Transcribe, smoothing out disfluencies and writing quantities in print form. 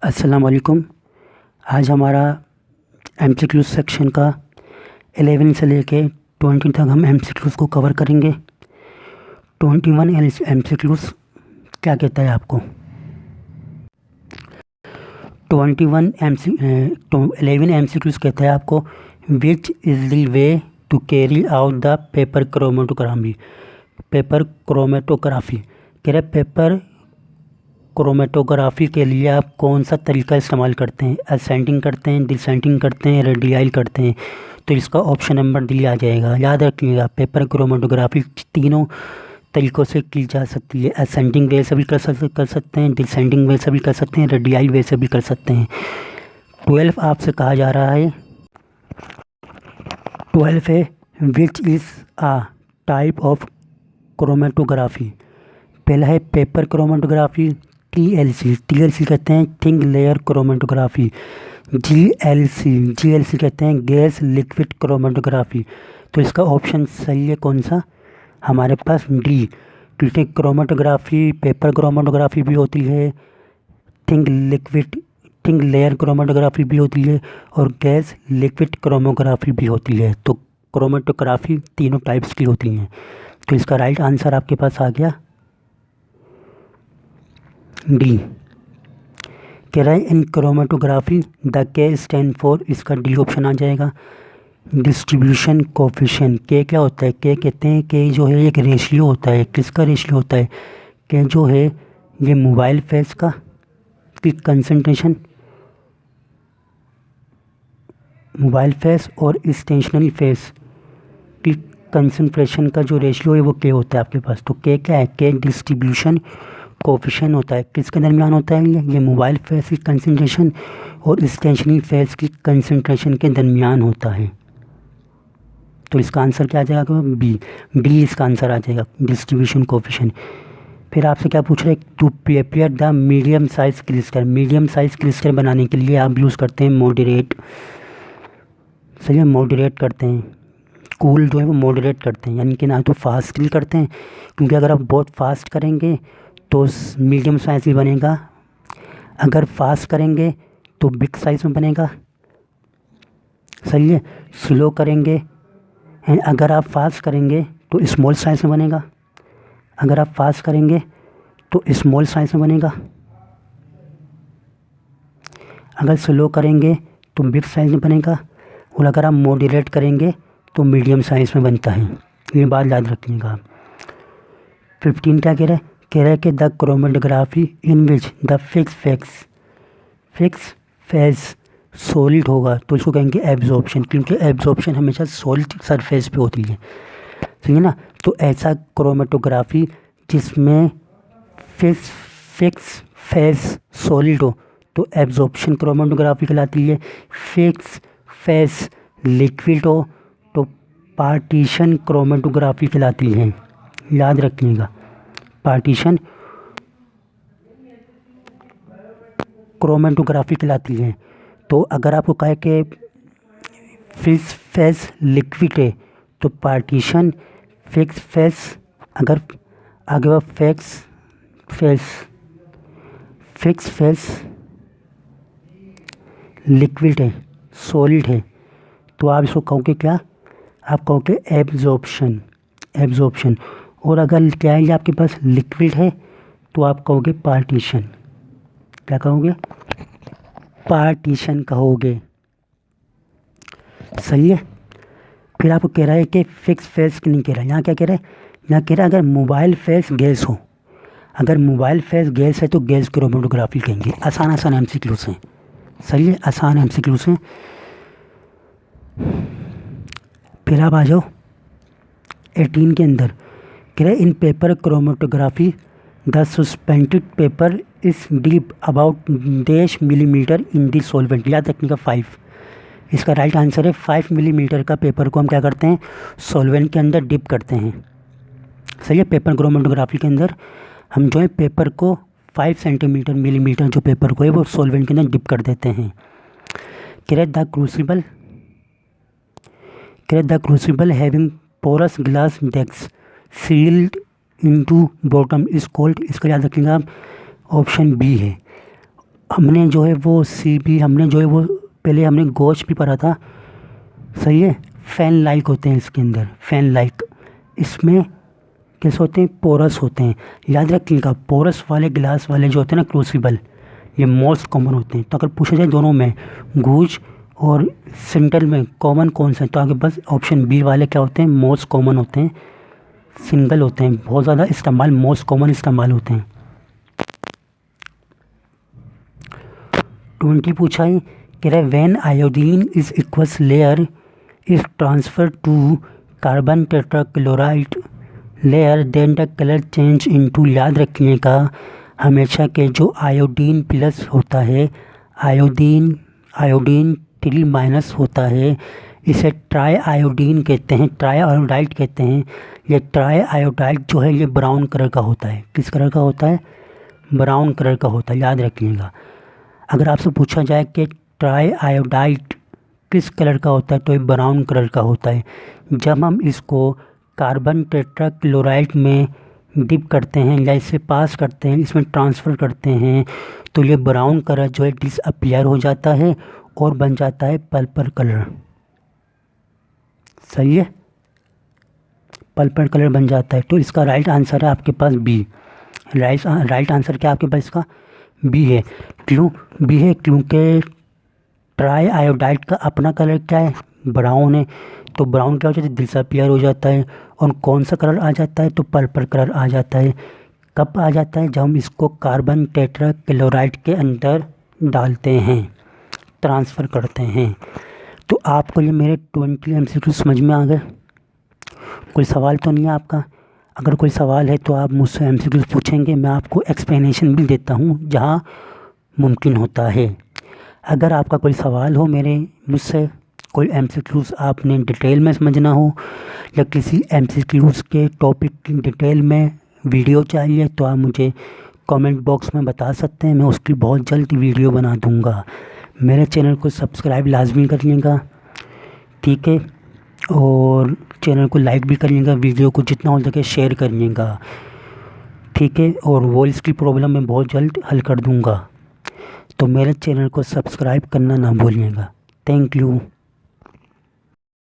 अस्सलाम वालेकुम। आज हमारा एमसीक्यूज़ सेक्शन का 11 से लेके 20 तक हम एमसीक्यूज़ को कवर करेंगे। 21 एमसीक्यूज़ क्या कहता है आपको? 11 एमसीक्यूज़ कहता है आपको which is the way to carry out the paper chromatography कह रहे पेपर क्रोमेटोग्राफी के लिए आप कौन सा तरीका इस्तेमाल करते हैं? असेंडिंग करते हैं, डिसेंडिंग करते हैं, रेडियल करते हैं? तो इसका ऑप्शन नंबर दिया जाएगा। याद रखिएगा, पेपर क्रोमेटोग्राफी तीनों तरीक़ों से की जा सकती है। असेंडिंग वे से भी कर सकते हैं, डिसेंडिंग वे से भी कर सकते हैं, रेडियल वे से भी कर सकते हैं। 12 आपसे कहा जा रहा है, 12 है which is a type of chromatography. पहला है पेपर क्रोमेटोग्राफी, टीएलसी कहते हैं थिन लेयर क्रोमेटोग्राफी, जीएलसी कहते हैं गैस लिक्विड क्रोमेटोग्राफी। तो इसका ऑप्शन सही है कौन सा? हमारे पास डी, क्योंकि क्रोमेटोग्राफी पेपर क्रोमेटोग्राफी भी होती है, थिन लेयर क्रोमेटोग्राफी भी होती है और गैस लिक्विड क्रोमेटोग्राफी भी होती है। तो क्रोमेटोग्राफी तीनों टाइप्स की होती हैं। तो इसका राइट आंसर आपके पास आ गया डी। कह रहा है इन क्रोमेटोग्राफी द के स्टैंड फॉर, इसका डी ऑप्शन आ जाएगा। डिस्ट्रीब्यूशन कोफिशिएंट, के क्या होता है? के कहते हैं कि जो है एक रेशियो होता है। किसका रेशियो होता है? कि जो है ये मोबाइल फेस का की कंसंट्रेशन, मोबाइल फेस और स्टेशनरी फेस की कंसंट्रेशन का जो रेशियो है वो के होता है आपके पास। तो के क्या है? के डिस्ट्रीब्यूशन कोफिशिएंट होता है। किसके दरमियान होता है? ये मोबाइल फेस की कंसंट्रेशन और स्टेशनरी फेस की कंसंट्रेशन के दरमियान होता है। तो इसका आंसर क्या आ जाएगा? बी इसका आंसर आ जाएगा, डिस्ट्रीब्यूशन कोफिशिएंट। फिर आपसे क्या पूछ रहे हैं? To prepare the medium size crystal, medium size crystal बनाने के लिए आप यूज़ करते हैं मॉडरेट। सही है, मॉडरेट करते हैं। कूल जो है वो मॉडरेट करते हैं, यानी कि ना तो फास्ट नहीं करते हैं, क्योंकि अगर आप बहुत फास्ट करेंगे तो मीडियम साइज़ ही बनेगा, अगर फास्ट करेंगे तो बिग साइज़ में बनेगा। सही है, स्लो करेंगे, अगर आप फास्ट करेंगे तो स्मॉल साइज़ में बनेगा, अगर आप फास्ट करेंगे तो स्मॉल साइज़ में बनेगा, अगर स्लो करेंगे तो बिग साइज़ में बनेगा, और अगर आप मॉडरेट करेंगे तो मीडियम साइज़ में बनता है। ये बात याद रखिएगा। 15 क्या कह रहा है? कह रहा है कि the chromatography in which the fix face solid होगा, तो इसको कहेंगे एब्जॉर्प्शन, क्योंकि एब्जॉर्प्शन हमेशा सॉलिड सरफेस पे होती है। ठीक है ना? तो ऐसा क्रोमेटोग्राफी जिसमें फिक्स फेस सॉलिड हो तो एब्जॉर्प्शन क्रोमेटोग्राफी कहलाती है। फिक्स फेस लिक्विड हो तो पार्टीशन क्रोमेटोग्राफी कहलाती है। याद रखिएगा, पार्टीशन क्रोमेटोग्राफी कहलाती है। तो अगर आपको कहे कि फिक्स फेस लिक्विड है तो पार्टीशन फिक्स फेस, अगर आगे वह फिक्स फेस लिक्विड है, सॉलिड है, तो आप इसको कहोगे क्या? आप कहोगे एब्जॉर्प्शन। और अगर क्या है, आपके पास लिक्विड है तो आप कहोगे पार्टीशन। क्या कहोगे? पार्टीशन कहोगे। सही है। फिर आपको कह रहा है कि फिक्स फेस की नहीं कह रहा है, यहाँ क्या कह रहा है? यहाँ कह रहा है अगर मोबाइल फेस गैस हो, अगर मोबाइल फेस गैस है तो गैस क्रोमेटोग्राफी कहेंगे। आसान एमसीक्यूज़ हैं। सही है, आसान एमसीक्यूज़ हैं। फिर आप आ जाओ 18 के अंदर। कह रहे इन paper chromatography the suspended paper is deep about dash millimetre in the solvent. याद रखने का 5, इसका राइट आंसर है 5 मिलीमीटर का पेपर को हम क्या करते हैं? सॉल्वेंट के अंदर डिप करते हैं। सही है, पेपर क्रोमेटोग्राफी के अंदर हम जो है पेपर को 5 सेंटीमीटर मिलीमीटर जो पेपर को है वो सॉल्वेंट के अंदर डिप कर देते हैं। कह रहे the crucible having porous glass डेक्स sealed into bottom is called, इसका याद रखिएगा आप, ऑप्शन बी है। हमने जो है वो CB, हमने जो है वो पहले हमने गॉश भी पढ़ा था, सही है। फैन लाइक होते हैं इसके अंदर, फैन लाइक। इसमें कैसे होते हैं, पोरस होते हैं। याद रखिएगा, पोरस वाले गिलास वाले जो होते हैं ना क्रूसिबल, ये मोस्ट कॉमन होते हैं। तो अगर पूछा जाए दोनों में गूज और सिंगल में कॉमन कौन सा है, तो आगे बस ऑप्शन बी वाले क्या होते हैं, मोस्ट कॉमन होते हैं, सिंगल होते हैं, बहुत ज़्यादा इस्तेमाल, मोस्ट कॉमन इस्तेमाल होते हैं। 20 पूछा है, कह रहा है when iodine is aqueous layer is transfer to carbon tetrachloride layer then the colour change into. याद रखिएगा हमेशा के जो आयोडीन प्लस होता है, आयोडीन 3- होता है, इसे ट्राई आयोडीन कहते हैं, ट्राई आयोडाइड कहते हैं। ये ट्राई आयोडाइड जो है ये ब्राउन कलर का होता है। किस कलर का होता है, ब्राउन कलर का होता है, याद रखिएगा। अगर आपसे पूछा जाए कि ट्राई आयोडाइड किस कलर का होता है, तो ये ब्राउन कलर का होता है। जब हम इसको कार्बन टेट्राक्लोराइड में डिप करते हैं या इसे पास करते हैं, इसमें ट्रांसफ़र करते हैं, तो ये ब्राउन कलर जो है डिसअपियर हो जाता है और बन जाता है पर्पल कलर, सही है, पर्पल कलर बन जाता है। तो इसका राइट आंसर है आपके पास बी। राइट आंसर क्या आपके पास इसका, बी है। क्यों बी है, क्योंकि ट्राई आयोडाइड का अपना कलर क्या है, ब्राउन है। तो ब्राउन क्या हो जाता है, डिसअपियर हो जाता है। और कौन सा कलर आ जाता है, तो पर्पल कलर आ जाता है। कब आ जाता है, जब हम इसको कार्बन टेट्राक्लोराइड के अंदर डालते हैं, ट्रांसफ़र करते हैं। तो आपको ये मेरे 20 MCQ समझ में आ गए। कोई सवाल तो नहीं है आपका? अगर कोई सवाल है तो आप मुझसे MCQ पूछेंगे, मैं आपको एक्सप्लेनेशन भी देता हूँ जहाँ मुमकिन होता है। अगर आपका कोई सवाल हो मुझसे, कोई MCQs आपने डिटेल में समझना हो या किसी MCQs के टॉपिक की डिटेल में वीडियो चाहिए, तो आप मुझे कमेंट बॉक्स में बता सकते हैं, मैं उसकी बहुत जल्द वीडियो बना दूंगा। मेरे चैनल को सब्सक्राइब लाजमी करिएगा, ठीक है, और चैनल को लाइक भी करिएगा, वीडियो को जितना हो सके शेयर करिएगा, ठीक है। और वॉइस की प्रॉब्लम मैं बहुत जल्द हल कर दूंगा, तो मेरे चैनल को सब्सक्राइब करना ना भूलिएगा। Thank you.